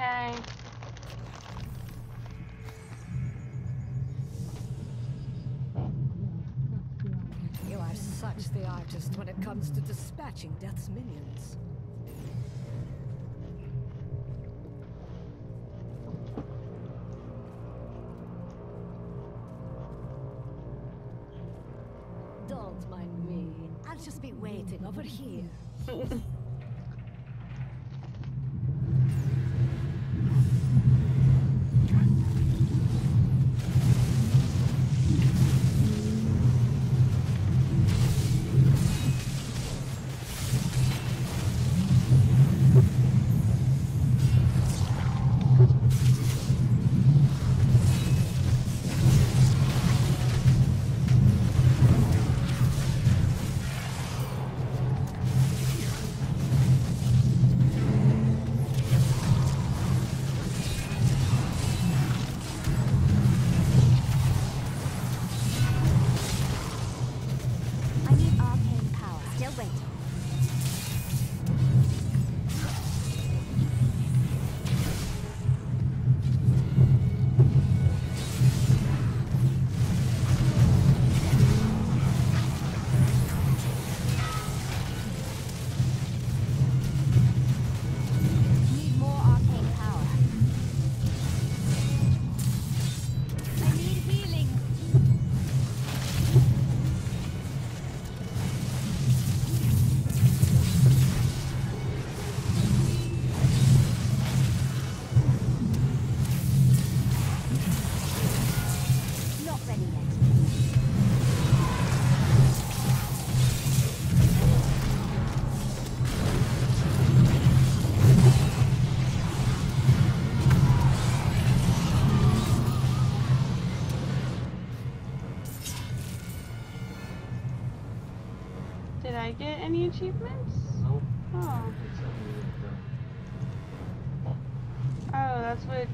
hey. You are such the artist when it comes to dispatching Death's minions. Don't mind me. I'll just be waiting over here. Did I get any achievements? Nope. Oh. Oh, that's what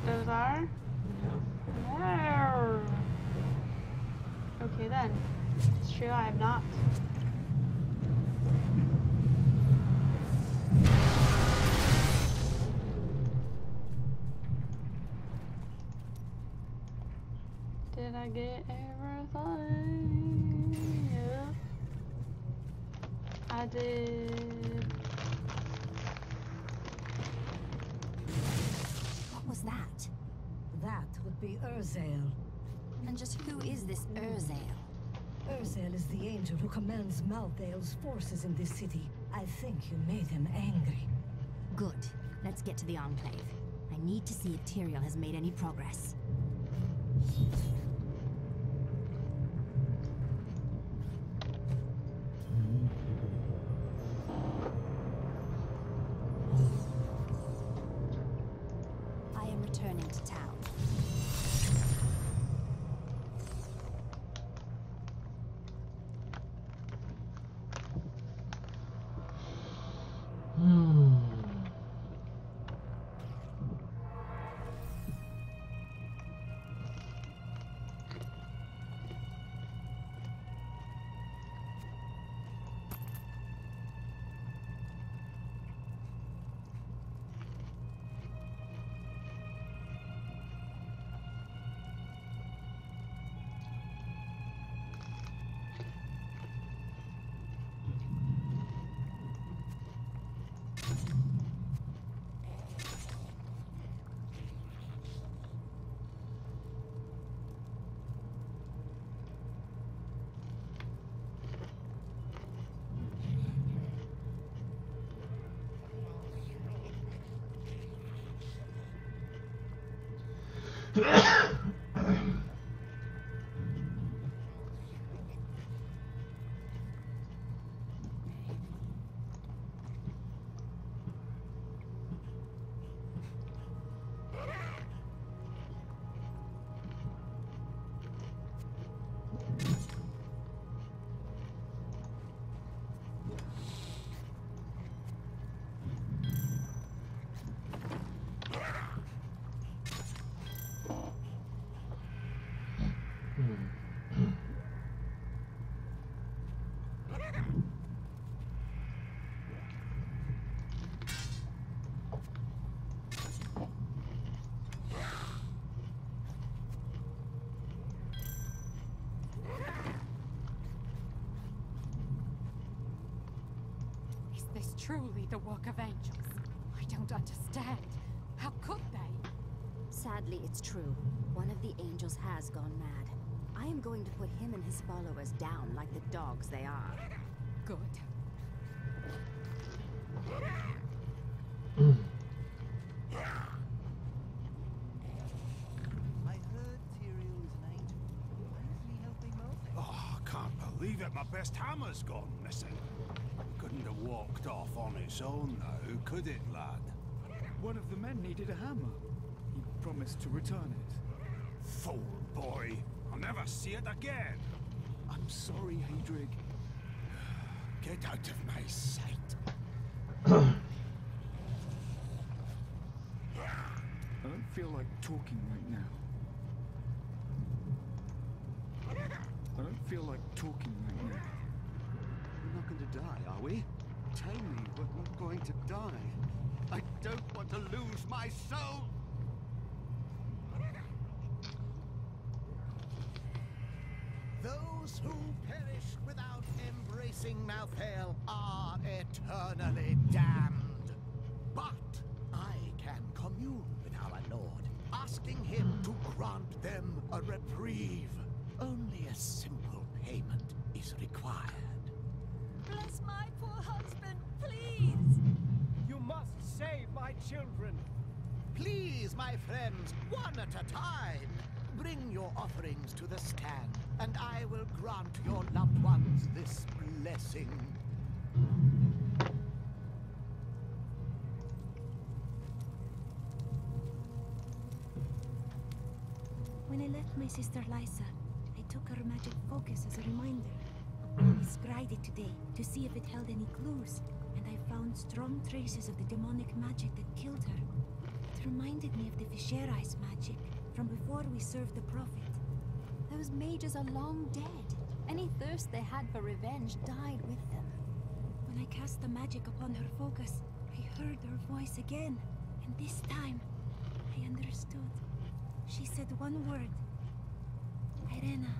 those are? Yeah. No. Okay then. It's true, I have not. Did I get everything? Yeah. I did. What was that? That would be Urzael. And just who is this Urzael? Urzael is the angel who commands Malthael's forces in this city. I think you made him angry. Good. Let's get to the Enclave. I need to see if Tyrael has made any progress. I am returning to town. truly the work of angels? I don't understand. How could they? Sadly, it's true. One of the angels has gone mad. I am going to put him and his followers down like the dogs they are. Good. I heard Tyrael is an angel. Why isn't he helping Malthael? Oh, I can't believe it. My best hammer's gone missing. Couldn't have walked off on its own now, could it, lad? One of the men needed a hammer. He promised to return it. Fool boy. I'll never see it again. I'm sorry, Hadrig. Get out of my sight. I don't feel like talking right now. I don't feel like talking right now. We're not going to die, are we? Tell me we're not going to die. I don't want to lose my soul! Those who perish without embracing Malthael are eternally damned. But I can commune with our Lord, asking him to grant them a reprieve. Only a simple payment is required. Bless my poor husband, please! You must save my children. Please, my friends, one at a time, bring your offerings to the stand, and I will grant your loved ones this blessing. When I left my sister Lysa, I took her magic focus as a reminder. I scryed it today to see if it held any clues, and I found strong traces of the demonic magic that killed her. It reminded me of the Visceri's magic from before we served the Prophet. Those mages are long dead. Any thirst they had for revenge died with them. When I cast the magic upon her focus, I heard her voice again, and this time, I understood. She said one word. Irena.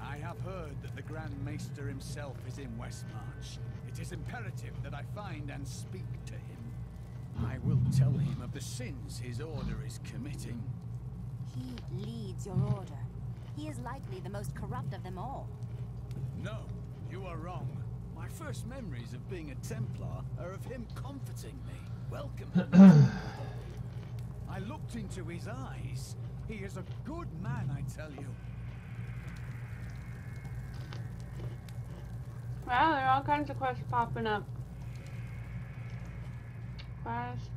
I have heard that the Grand Maester himself is in Westmarch. It is imperative that I find and speak to him. I will tell him of the sins his order is committing. He leads your order. He is likely the most corrupt of them all. No, you are wrong. My first memories of being a Templar are of him comforting me, welcoming me. I looked into his eyes. He is a good man, I tell you. Wow, there are all kinds of quests popping up. Quest.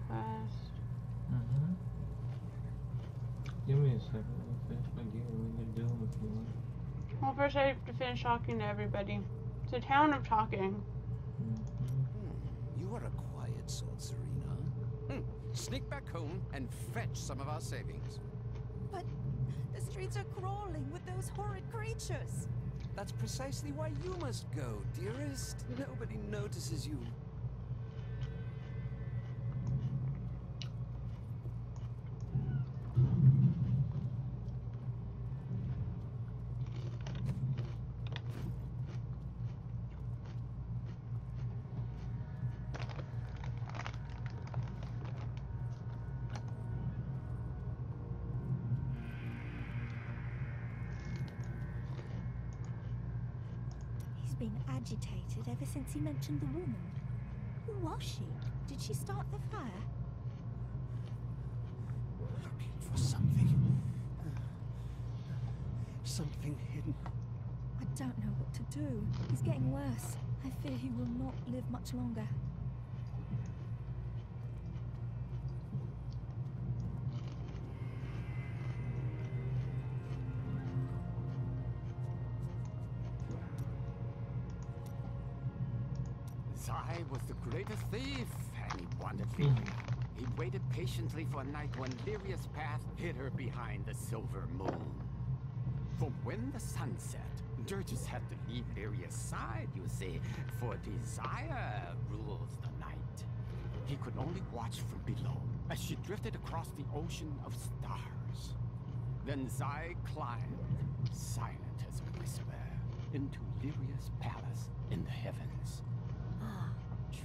Give me a second. I'll finish my gear. We can do them if you want. Well, first I have to finish talking to everybody. It's a town of talking. You are a quiet sort, Serena. Sneak back home and fetch some of our savings. But the streets are crawling with those horrid creatures. That's precisely why you must go, dearest. Nobody notices you. Been agitated ever since he mentioned the woman. Who was she? Did she start the fire? Looking for something. Something hidden. I don't know what to do. He's getting worse. I fear he will not live much longer. Zai was the greatest thief, and he wanted Lyria. He waited patiently for a night when Lyria's path hid her behind the silver moon. For when the sun set, Dirges had to leave Lyria's side, you see, for desire rules the night. He could only watch from below as she drifted across the ocean of stars. Then Zai climbed, silent as a whisper, into Lyria's palace in the heavens. Ah,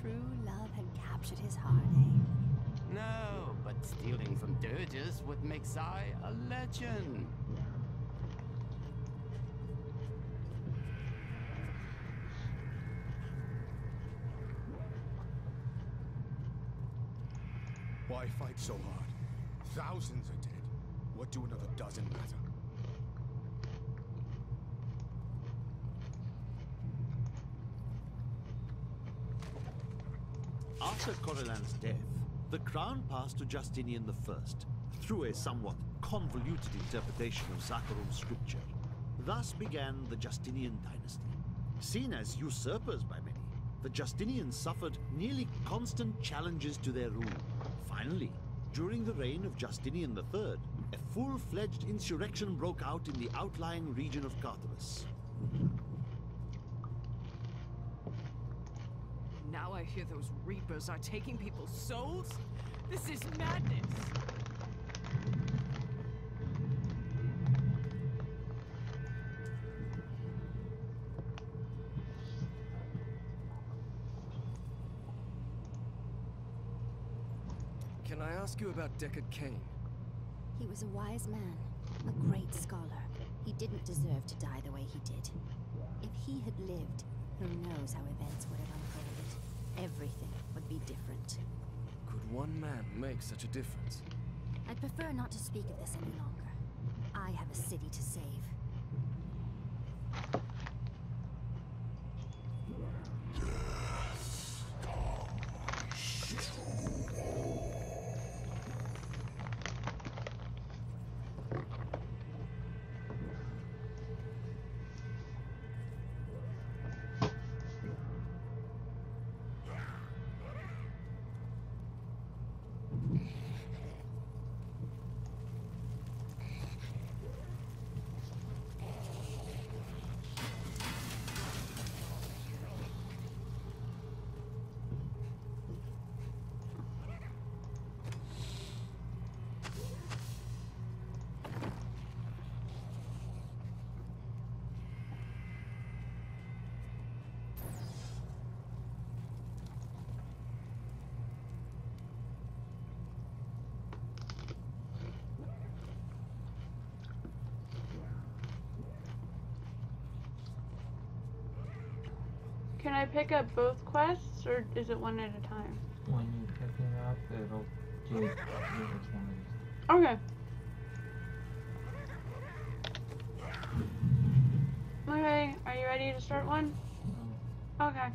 true love had captured his heart, eh? No, but stealing from dirges would make Zai a legend. Why fight so hard? Thousands are dead. What do another dozen matter? After Corellan's death, the crown passed to Justinian I through a somewhat convoluted interpretation of Zakharum's scripture. Thus began the Justinian dynasty. Seen as usurpers by many, the Justinians suffered nearly constant challenges to their rule. Finally, during the reign of Justinian III, a full-fledged insurrection broke out in the outlying region of Carthage. Now I hear those Reapers are taking people's souls? This is madness! Can I ask you about Deckard Cain? He was a wise man, a great scholar. He didn't deserve to die the way he did. If he had lived, who knows how events would have unfolded. Everything would be different. Could one man make such a difference? I'd prefer not to speak of this any longer. I have a city to save. Can I pick up both quests, or is it one at a time? When you pick it up, it'll do which one it is. Okay. Okay, are you ready to start one? Okay.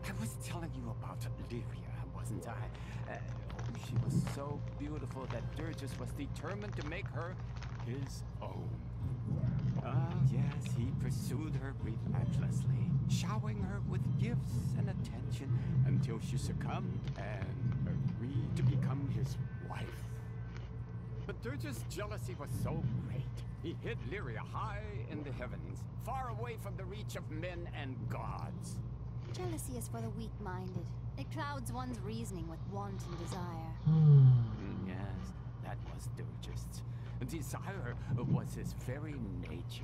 I was telling you about Lyria, wasn't I? She was so beautiful that Durgis was determined to make her his own. Ah, yes, he pursued her relentlessly, showering her with gifts and attention until she succumbed and agreed to become his wife. But Durgis' jealousy was so great, he hid Lyria high in the heavens, far away from the reach of men and gods. Jealousy is for the weak-minded. It clouds one's reasoning with want and desire. Yes, that was Durgis. Desire was his very nature.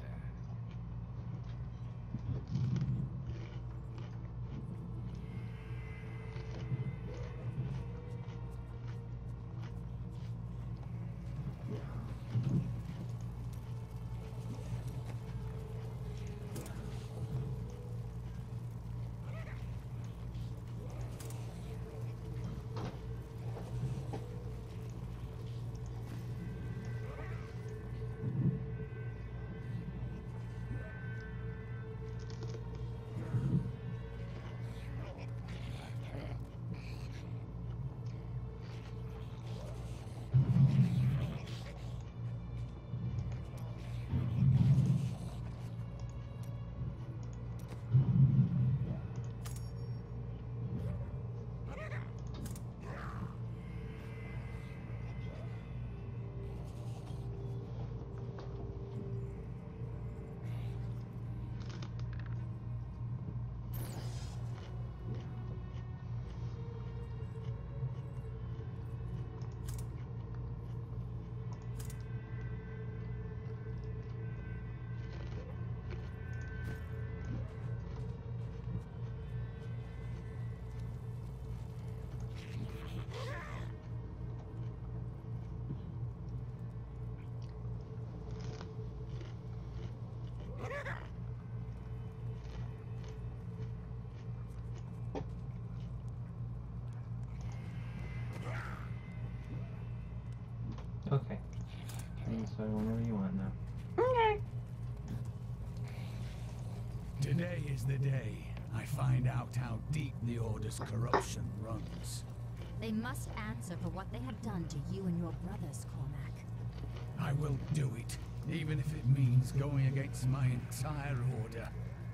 Okay. So whenever you want now. Okay. Today is the day I find out how deep the Order's corruption runs. They must answer for what they have done to you and your brothers, Cormac. I will do it, even if it means going against my entire Order.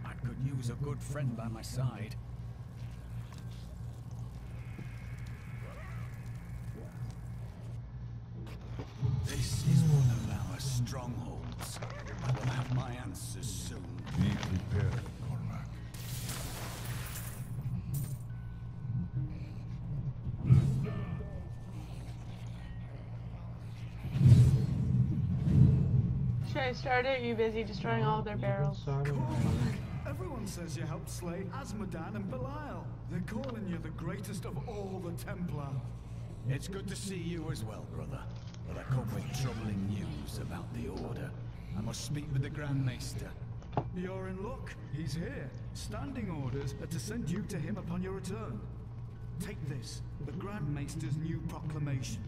I could use a good friend by my side. This is one of our strongholds. I will have my answers soon. Be prepared, Cormac. Should I start it? Are you busy destroying all their barrels? Everyone says you helped slay Asmodan and Belial. They're calling you the greatest of all the Templar. It's good to see you as well, brother. But I come with troubling news about the Order. I must speak with the Grand Maester. You're in luck. He's here. Standing orders are to send you to him upon your return. Take this, the Grand Maester's new proclamation.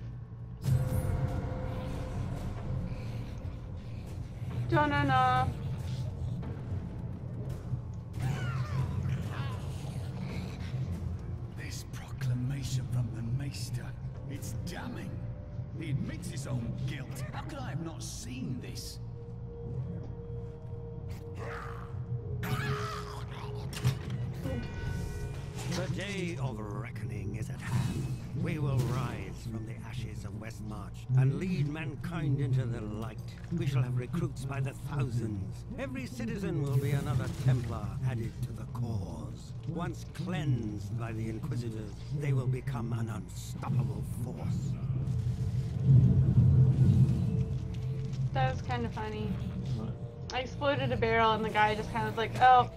Da-na-na. This proclamation from the Maester, it's damning. He admits his own guilt. How could I have not seen this? The day of reckoning is at hand. We will rise from the ashes of Westmarch and lead mankind into the light. We shall have recruits by the thousands. Every citizen will be another Templar added to the cause. Once cleansed by the Inquisitors, they will become an unstoppable force. That was kind of funny. I exploded a barrel and the guy just kind of like, oh.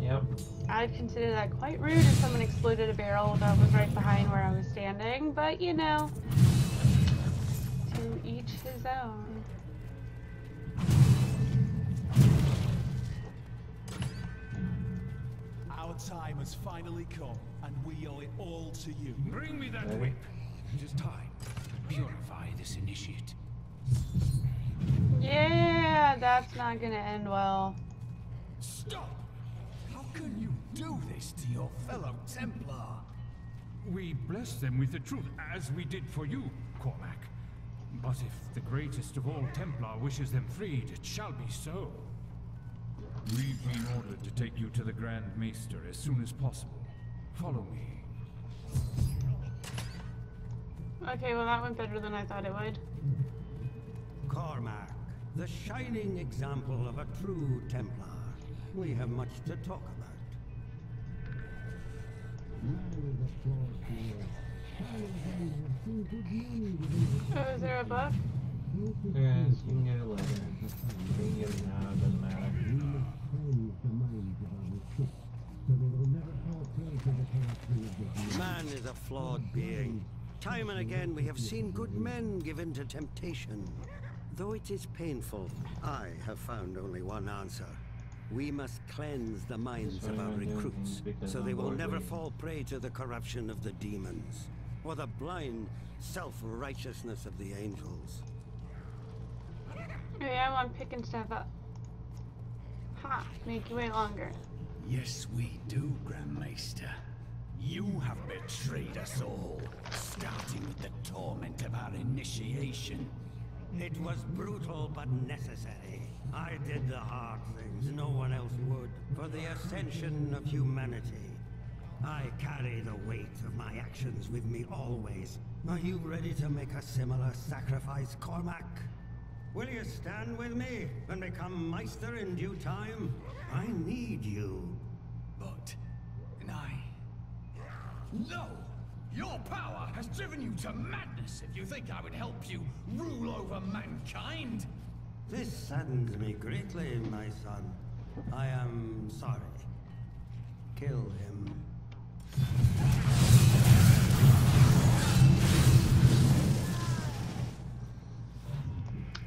Yep. I'd consider that quite rude if someone exploded a barrel that was right behind where I was standing, but you know, to each his own. Our time has finally come, and we owe it all to you. Bring me that whip. It is time to purify this initiate. Yeah, that's not gonna end well. Stop! can you do this to your fellow Templar? We bless them with the truth, as we did for you, Cormac. But if the greatest of all Templar wishes them freed, it shall be so. We've been ordered to take you to the Grand Maester as soon as possible. Follow me. Okay, well that went better than I thought it would. Cormac, the shining example of a true Templar. We have much to talk about. Oh, is there a book? Yes, you can get it later. You can get it now, it doesn't matter. Man is a flawed being. Time and again we have seen good men give in to temptation. Though it is painful, I have found only one answer. We must cleanse the minds of our recruits, so they will never fall prey to the corruption of the demons, or the blind self-righteousness of the angels. Yeah, I'm picking stuff up. Ha! Make you wait longer. Yes, we do, Grand Maester. You have betrayed us all, starting with the torment of our initiation. It was brutal but necessary. I did the hard things no one else would, for the ascension of humanity. I carry the weight of my actions with me always. Are you ready to make a similar sacrifice, Cormac? Will you stand with me and become Meister in due time? I need you. But... No! Your power has driven you to madness if you think I would help you rule over mankind! This saddens me greatly, my son. I am sorry. Kill him.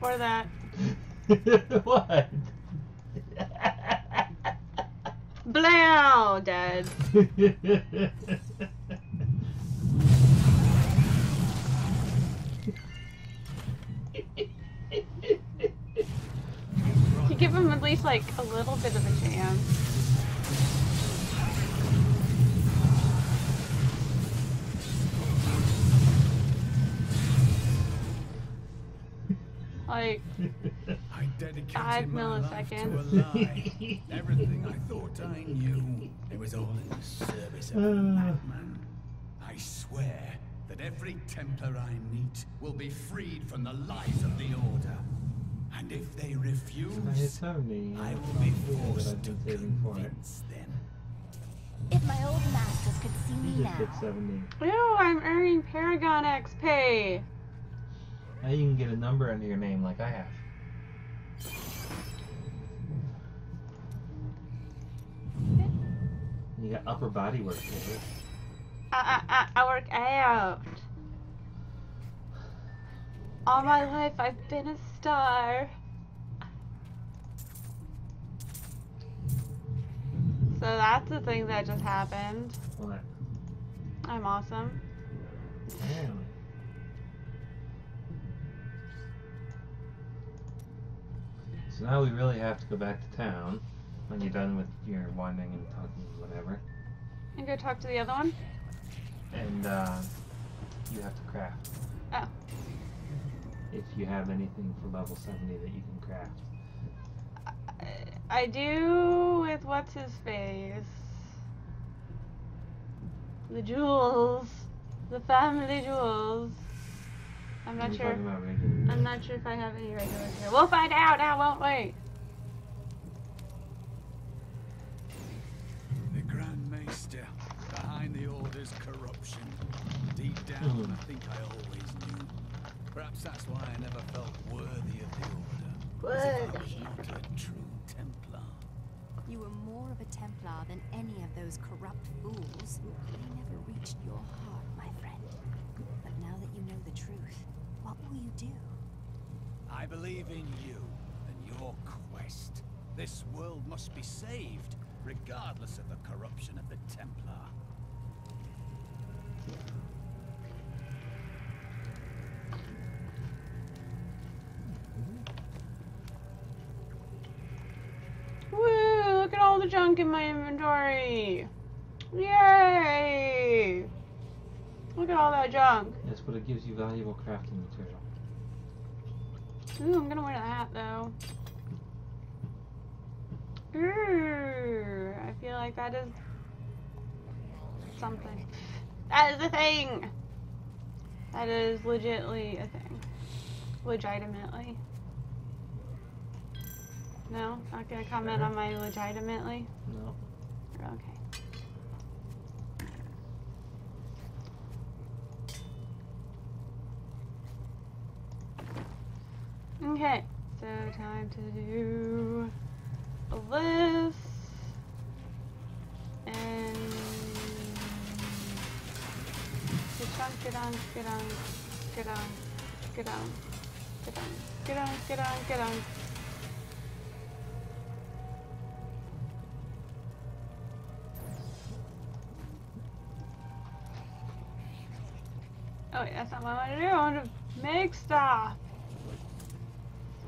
Or that. What? Blow! Dead. You give him at least like a little bit of a chance. Like I dedicated 5 my life to a milliseconds. lie. Everything I thought I knew, it was all in the service of a madman. I swear that every Templar I meet will be freed from the lies of the Order. And if they refuse, I will be forced to convince them. If my old masters could see me now. Ew, I'm earning Paragon XP. Now you can get a number under your name like I have. You got upper body work to do. I work out. All my life I've been a star. So that's the thing that just happened. What? I'm awesome. Damn. So now we really have to go back to town when you're done with your wandering and talking and whatever. And go talk to the other one? And you have to craft. Oh. If you have anything for level 70 that you can craft. I do with what's his face. The jewels. The family jewels. I'm not sure. I'm not sure if I have any regulars here. We'll find out now, won't we? The Grand Maester, behind the Order's corruption. Deep down, I think I always knew. Perhaps that's why I never felt worthy of the Order. As if I was not a true Templar. You were more of a Templar than any of those corrupt fools. They never reached your heart, my friend. But now that you know the truth, what will you do? I believe in you and your quest. This world must be saved, regardless of the corruption of the Templar. Woo! Look at all the junk in my inventory. inventory. Yay! Look at all that junk. Yes, but it gives you valuable crafting material. Ooh, I'm gonna wear the hat though. Ooh, I feel like that is something. That is a thing! That is legitimately a thing. Legitimately. No? Not gonna comment on my legitimately? No. Okay. Okay, so time to do this. And get on. Oh wait, that's not what I want to do. I want to make stuff.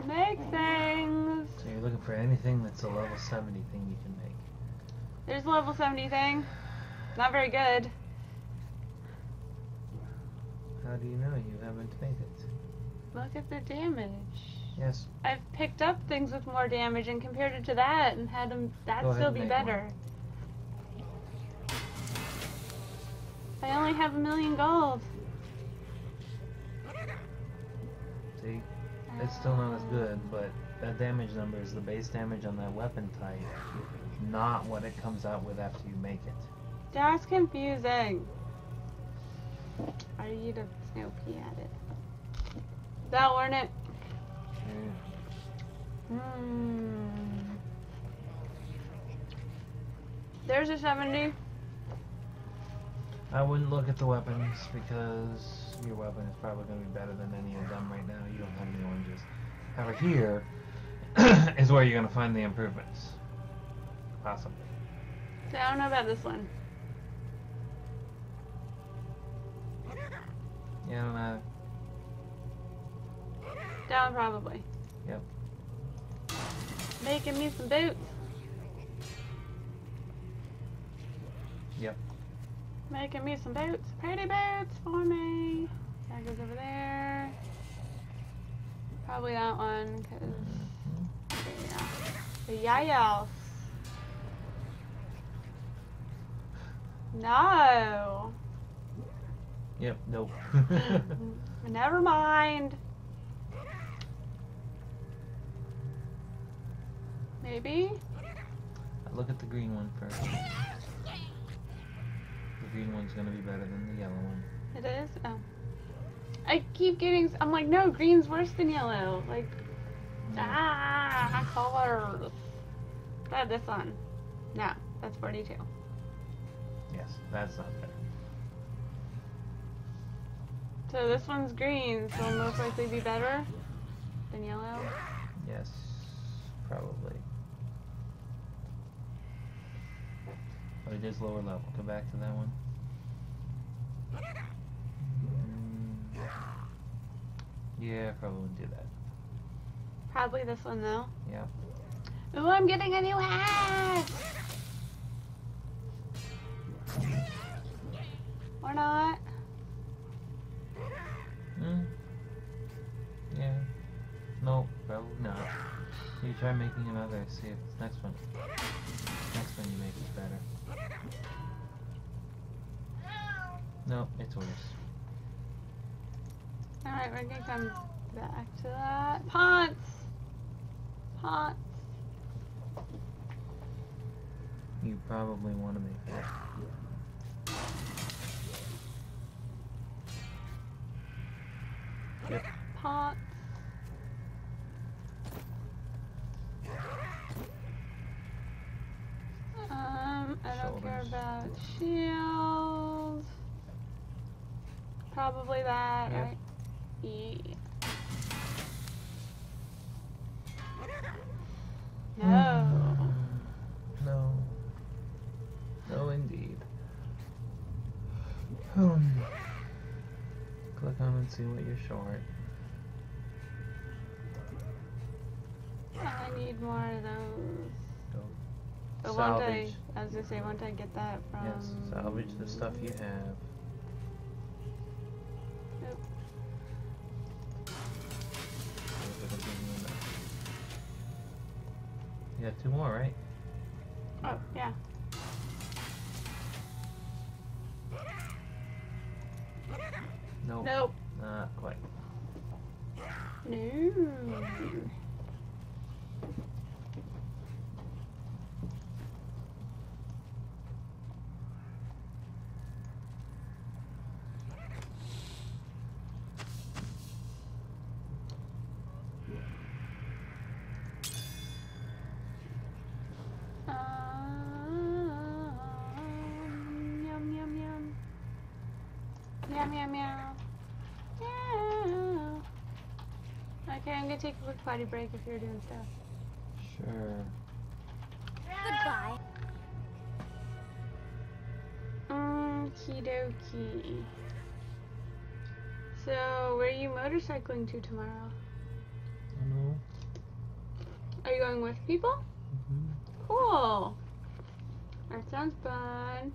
Make things. So you're looking for anything that's a level 70 thing you can make. There's a level 70 thing. Not very good. How do you know you haven't made it? Look at the damage. Yes. I've picked up things with more damage and compared it to that and had them that still be better. I only have 1,000,000 gold. See? It's still not as good, but that damage number is the base damage on that weapon type, not what it comes out with after you make it. That's confusing. I need a Snoopy at it. That weren't it. There's a 70. I wouldn't look at the weapons because your weapon is probably going to be better than any of them right now. You don't have any oranges. However, here is where you're going to find the improvements. Possibly. So I don't know about this one. Yeah, I don't know. That one probably. Yep. Making me some boots. Yep. Making me some boots. Pretty boots for me. That goes over there. Probably that one, because... Yeah. No. Yep, nope. Never mind. Maybe? Look at the green one first. The green one's gonna be better than the yellow one. It is? Oh. I keep getting... I'm like, no, green's worse than yellow. Like, colors. But this one. No, that's 42. Yes, that's not better. So this one's green, so it'll most likely be better than yellow? Yes, probably. But it is lower level. Go back to that one. Yeah, probably wouldn't do that. Probably this one, though. Yeah. Ooh, I'm getting a new hat! Or not. Yeah. No, probably not. You try making another, see if this next one you make is better. No, it's worse. Alright, we're gonna come back to that. Pots! Pots. You probably want to make that. Yep. Pots. I don't care about shield. Probably that, right? Yeah. No. No. No, indeed. Click on and see what you're short. I need more of those. But salvage. I was gonna say, won't I get that from... Yes, salvage the stuff you have. Nope. You got 2 more, right? Oh, yeah. Nope. Nope. Not quite. No. Yum, yum, yum. Meow, meow, meow. Meow. Okay, I'm gonna take a quick potty break if you're doing stuff. Sure. Goodbye. Okie dokie. So, where are you motorcycling to tomorrow? I don't know. Are you going with people? Mm-hmm. Cool. That sounds fun.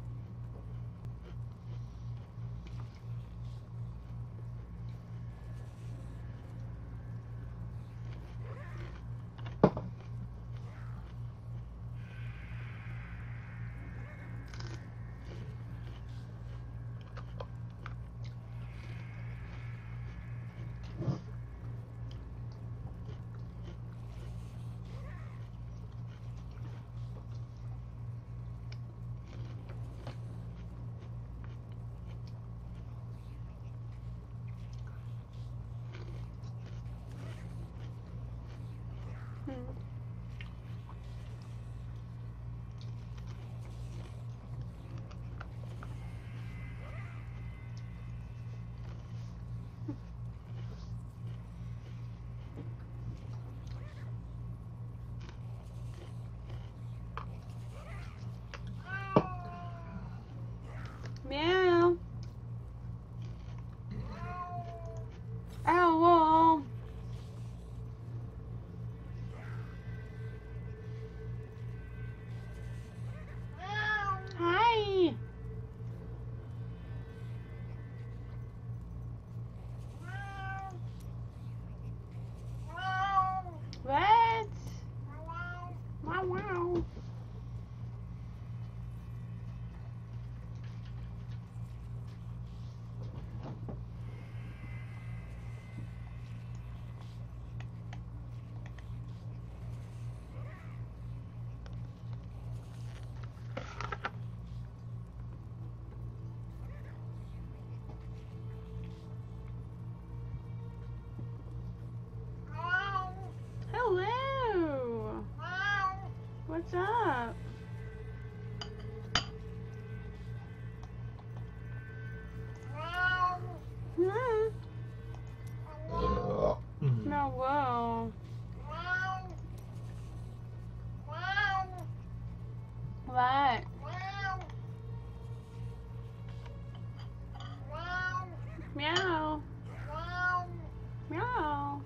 Meow. Owl. Hi. What? Wow, wow. Hello. What's up? Hmm. No, whoa. What? Meow. Meow.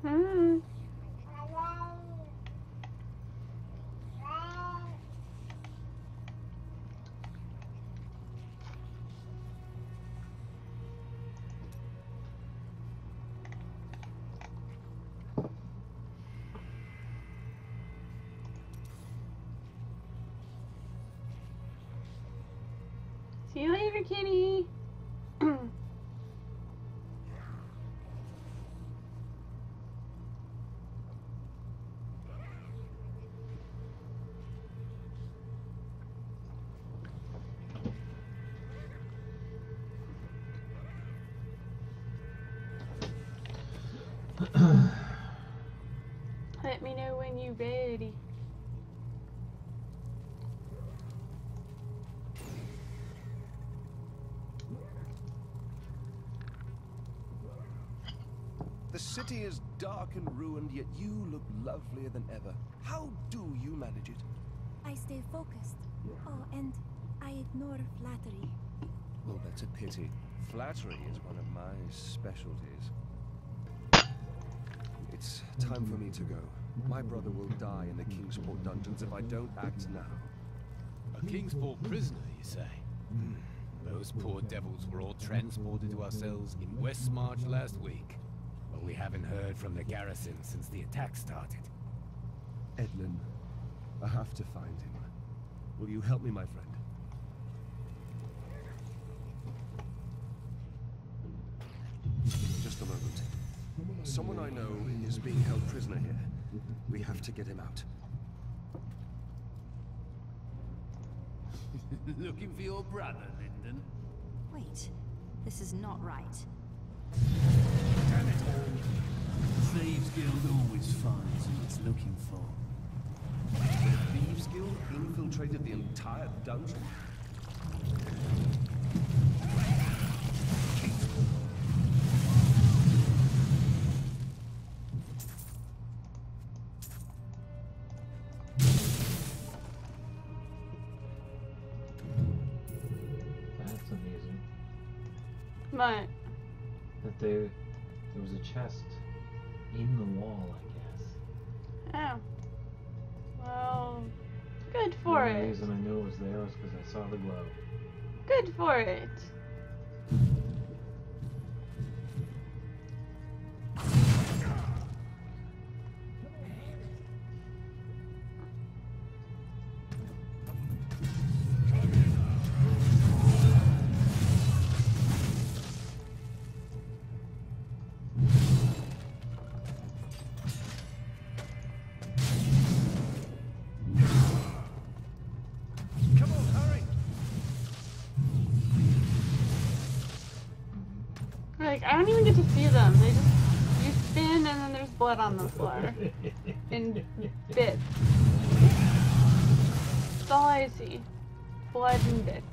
Hmm. See you later, kitty. Let me know when you're ready. The city is dark and ruined, yet you look lovelier than ever. How do you manage it? I stay focused. Oh, and I ignore flattery. Well, that's a pity. Flattery is one of my specialties. It's time for me to go. My brother will die in the Kingsport dungeons if I don't act now. A Kingsport prisoner, you say? Those poor devils were all transported to our cells in Westmarch last week. But we haven't heard from the garrison since the attack started. Edlin, I have to find him. Will you help me, my friend? Just a moment. Someone I know is being held prisoner here. We have to get him out. Looking for your brother, Lyndon? Wait, this is not right. Damn it all. Thieves Guild always finds what it's looking for. The Thieves Guild infiltrated the entire dungeon? That's amazing. What? That there was a chest in the wall, I guess. Oh. Well, good for The only it. reason I knew it was there was because I saw the glow. Good for it. Come on, hurry! Like, I don't even get to see them. They just, you spin and then there's blood on the floor. In bits. That's all I see. Blood and bits.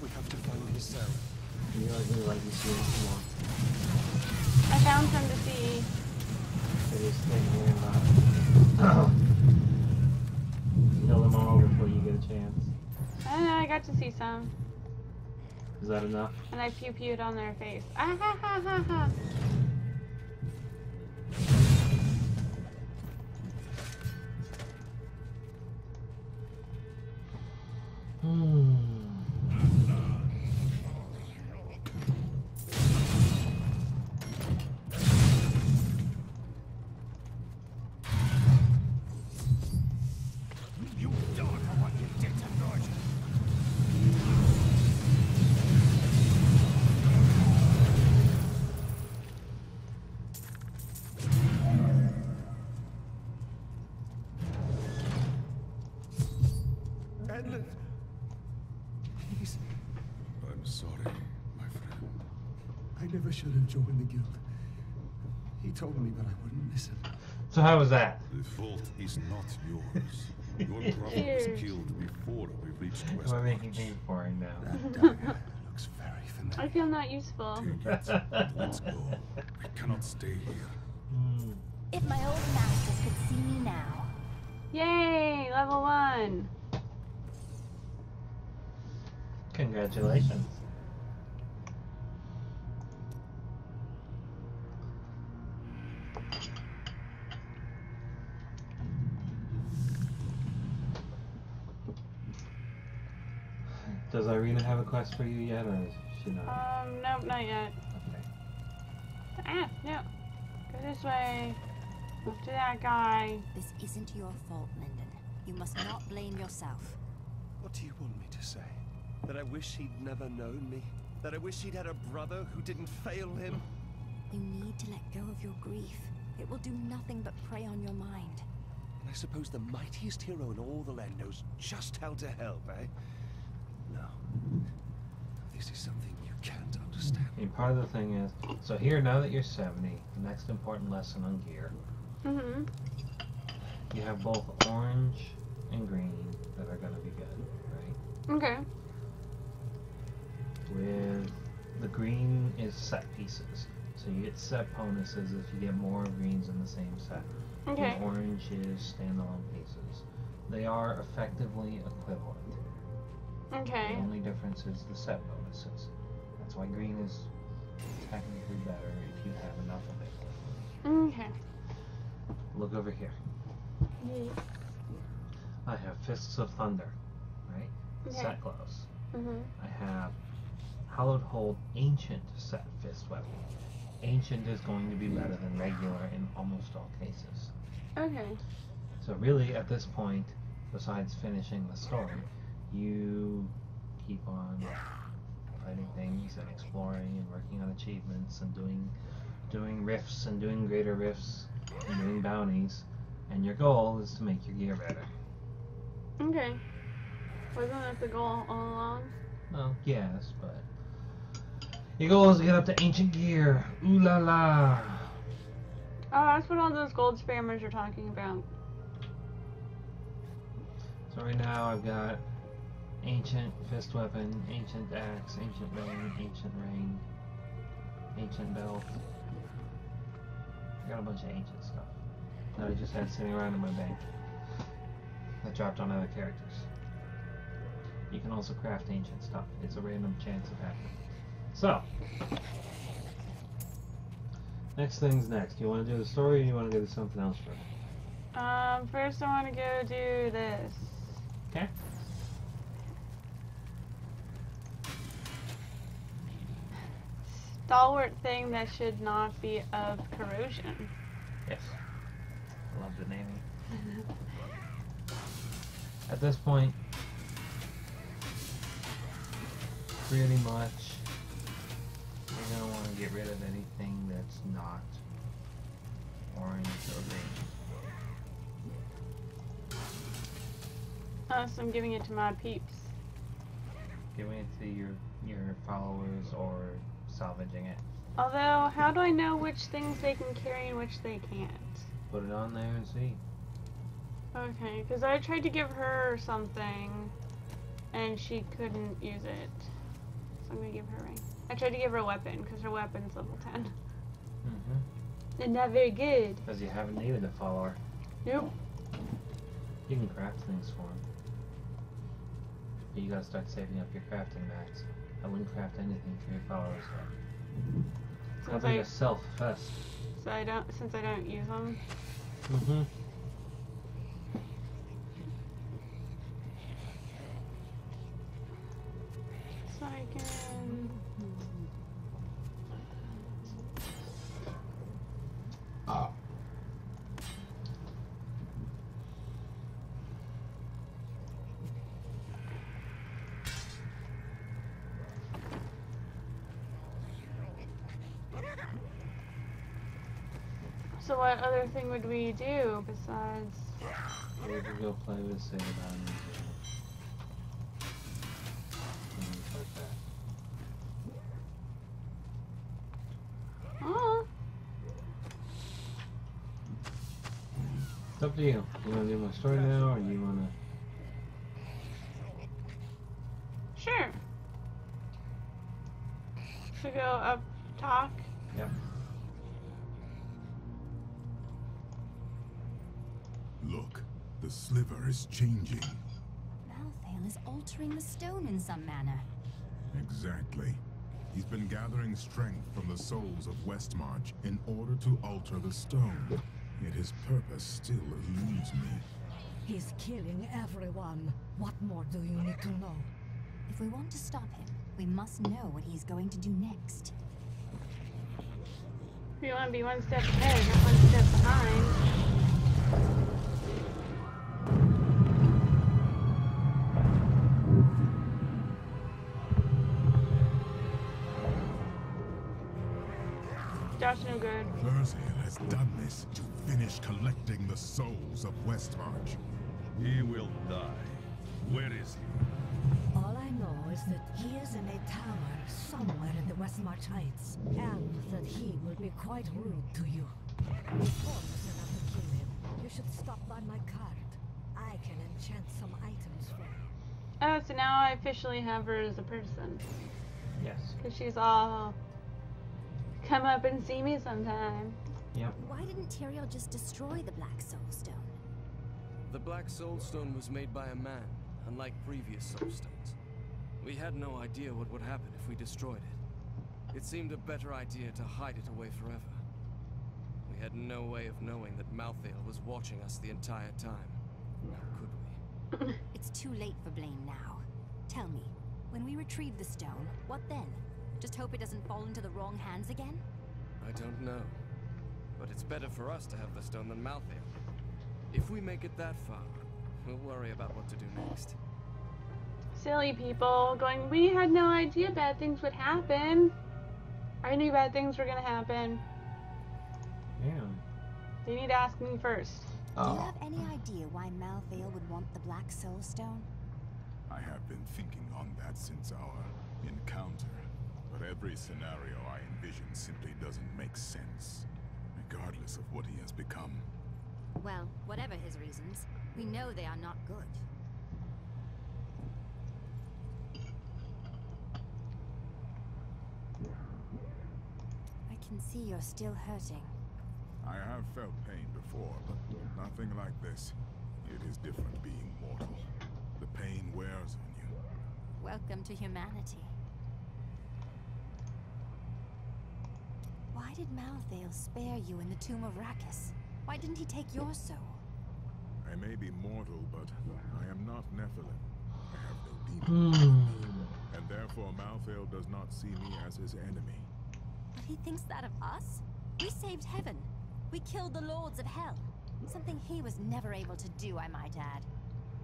We have to find his cell. You really like you see it more. I found some to see. They just stay here and kill them all before you get a chance. I don't know, I got to see some. Is that enough? And I pew-pewed on their face. Ah ha ha ha ha. You don't know what you did to Nigel. Edlin! Please. I'm sorry, my friend. I never should have joined the guild. He told me, but I wouldn't listen. So how was that? The fault is not yours. Your brother Cheers. was killed before we reached Am I Westmarch. making things boring now? That dagger looks very familiar. I feel not useful. Let's go. We cannot stay here. If my old masters could see me now. Yay! Level 1. Congratulations. Does Irina have a quest for you yet, or is she not? Nope, not yet. Okay. Ah, no. Go this way. Move to that guy. This isn't your fault, Lyndon. You must not blame yourself. What do you want me to say? That I wish he'd never known me? That I wish he'd had a brother who didn't fail him? You need to let go of your grief. It will do nothing but prey on your mind. And I suppose the mightiest hero in all the land knows just how to help, eh? No. This is something you can't understand. And part of the thing is, so here, now that you're 70, the next important lesson on gear, Mm-hmm. you have both orange and green that are going to be good, right? Okay. With the green is set pieces. So you get set bonuses if you get more greens in the same set. Okay. And orange is standalone pieces. They are effectively equivalent. Okay. The only difference is the set bonuses. That's why green is technically better if you have enough of it. Okay. Look over here. Yes. I have Fists of Thunder, right? Okay. Set gloves. Mhm. I have Hallowed Hold Ancient set fist weapon. Ancient is going to be better than regular in almost all cases. Okay. So really, at this point, besides finishing the story, you keep on fighting things and exploring and working on achievements and doing rifts and doing greater rifts and doing bounties, and your goal is to make your gear better. Okay. Wasn't that the goal all along? Well, yes, but your goal is to get up to ancient gear. Ooh la la. Oh, that's what all those gold spammers are talking about. So right now I've got ancient fist weapon, ancient axe, ancient ring, ancient belt. I got a bunch of ancient stuff that I just had sitting around in my bank that dropped on other characters. You can also craft ancient stuff. It's a random chance of happening. So, next thing's next. You want to do the story or you want to go do something else first? First I want to go do this. Okay. Stalwart thing that should not be of corrosion. Yes. I love the naming. At this point, pretty much, you're going to want to get rid of anything that's not orange or green. Oh, so I'm giving it to my peeps. Giving it to your followers or salvaging it. Although, how do I know which things they can carry and which they can't? Put it on there and see. Okay, because I tried to give her something, and she couldn't use it. So I'm going to give her a ring. I tried to give her a weapon, because her weapon's level 10. Mm-hmm. And not very good. Because you haven't needed a follower. Nope. You can craft things for them. But you gotta start saving up your crafting mats. I wouldn't craft anything for your followers though. Cover yourself first. So since I don't use them. Mm-hmm. So I can... So what other thing would we do besides... We could go play with Sega Bounties. Things like that. Oh. It's up to you. You wanna do my story now, or you wanna... Sure. Should we go up talk? Yep. Look, the sliver is changing. Malthael is altering the stone in some manner. Exactly. He's been gathering strength from the souls of Westmarch in order to alter the stone. Yet his purpose still eludes me. He's killing everyone. What more do you need to know? If we want to stop him, we must know what he's going to do next. We want to be one step ahead, not one step behind. Josh, no good. Urziel has done this to finish collecting the souls of Westmarch. He will die. Where is he? All I know is that he is in a tower somewhere in the Westmarch Heights, and that he will be quite rude to you. Before you set out to kill him, you should stop by my cart. I can enchant some items for you. Oh, so now I officially have her as a person. Yes. Because she's all... Come up and see me sometime. Yep. Why didn't Tyrael just destroy the Black Soul Stone? The Black Soul Stone was made by a man, unlike previous Soul Stones. We had no idea what would happen if we destroyed it. It seemed a better idea to hide it away forever. We had no way of knowing that Malthael was watching us the entire time. How could we? It's too late for blame now. Tell me, when we retrieve the stone, what then? Just hope it doesn't fall into the wrong hands again? I don't know. But it's better for us to have the stone than Malthael. If we make it that far, we'll worry about what to do next. Silly people going, we had no idea bad things would happen. I knew bad things were gonna happen. Yeah. You need to ask me first. Do you have any idea why Malthael would want the Black Soul Stone? I have been thinking on that since our encounter, but every scenario I envision simply doesn't make sense, regardless of what he has become. Well, whatever his reasons, we know they are not good. I can see you're still hurting. I have felt pain before, but nothing like this. It is different being mortal. The pain wears on you. Welcome to humanity. Why did Malthael spare you in the tomb of Rakis? Why didn't he take your soul? I may be mortal, but I am not Nephilim. I have no demons. And therefore Malthael does not see me as his enemy. But he thinks that of us? We saved heaven. We killed the lords of hell. Something he was never able to do, I might add.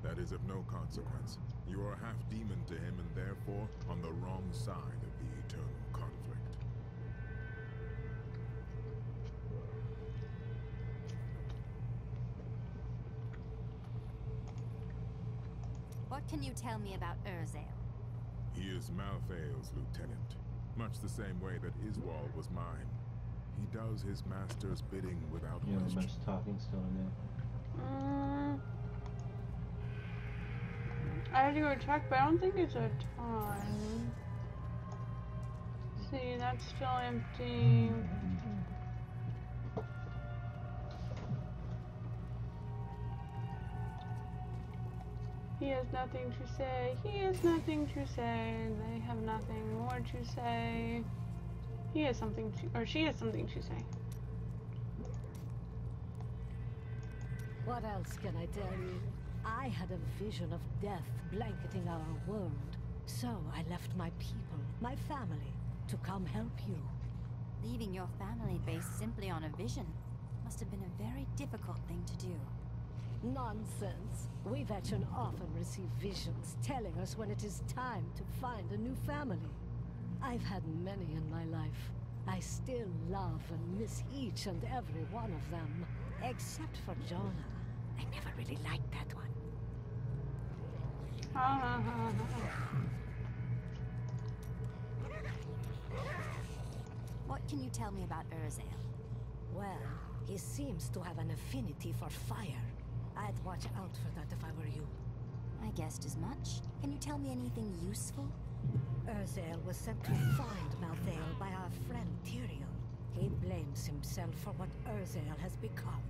That is of no consequence. You are half demon to him and therefore on the wrong side of the eternal conflict. What can you tell me about Urzael? He is Malthael's lieutenant, much the same way that Iswal was mine. He does his master's bidding without Yeah, question. there's much talking still in there. I do a check, but I don't think it's a ton. See, that's still empty. He has nothing to say. He has nothing to say. They have nothing more to say. He has something to, or she has something to say. What else can I tell you? I had a vision of death blanketing our world. So I left my people, my family, to come help you. Leaving your family based simply on a vision must have been a very difficult thing to do. Nonsense. We veteran often receive visions telling us when it is time to find a new family. I've had many in my life. I still love and miss each and every one of them. Except for Jonah. I never really liked that one. What can you tell me about Urzael? Well, he seems to have an affinity for fire. I'd watch out for that if I were you. I guessed as much. Can you tell me anything useful? Urzael was sent to find Malthael by our friend Tyrael. He blames himself for what Urzael has become.